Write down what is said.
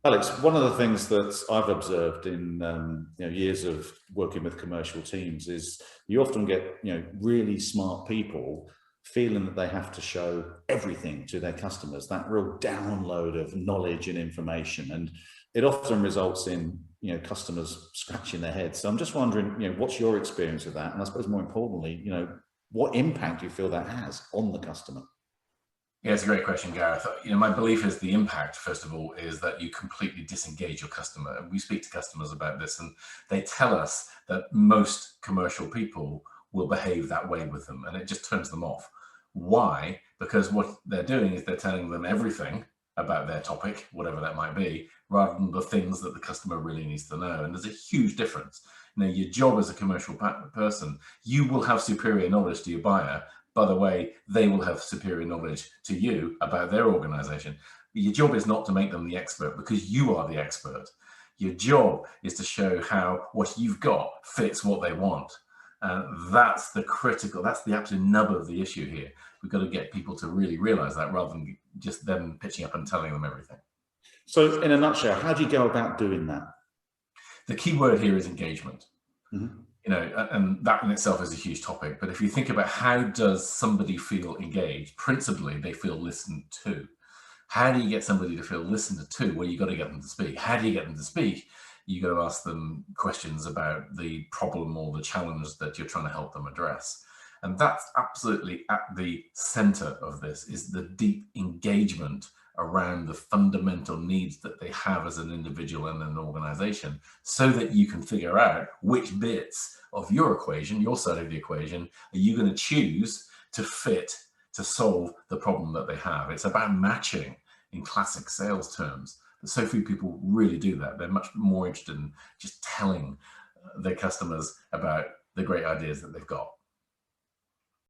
Alex, one of the things that I've observed in years of working with commercial teams is you often get really smart people feeling that they have to show everything to their customers, that real download of knowledge and information, and it often results in customers scratching their heads. So I'm just wondering, what's your experience of that, and I suppose more importantly, what impact do you feel that has on the customer? Yeah, it's a great question, Gareth. My belief is the impact, first of all, is that you completely disengage your customer. And we speak to customers about this, and they tell us that most commercial people will behave that way with them, and it just turns them off. Why? Because what they're doing is they're telling them everything about their topic, whatever that might be, rather than the things that the customer really needs to know. And there's a huge difference. Your job as a commercial person, you will have superior knowledge to your buyer. By the way, they will have superior knowledge to you about their organization. Your job is not to make them the expert, because you are the expert. Your job is to show how what you've got fits what they want. That's the absolute nub of the issue here. We've got to get people to really realize that, rather than just them pitching up and telling them everything. So in a nutshell, how do you go about doing that? The key word here is engagement. Mm-hmm. And that in itself is a huge topic. But if you think about how does somebody feel engaged, principally they feel listened to. How do you get somebody to feel listened to? Well, you got to get them to speak. How do you get them to speak? You got to ask them questions about the problem or the challenge that you're trying to help them address. And that's absolutely at the center of this, is the deep engagement around the fundamental needs that they have as an individual and an organization, so that you can figure out which bits of your equation, your side of the equation, are you going to choose to fit to solve the problem that they have. It's about matching in classic sales terms. But so few people really do that. They're much more interested in just telling their customers about the great ideas that they've got.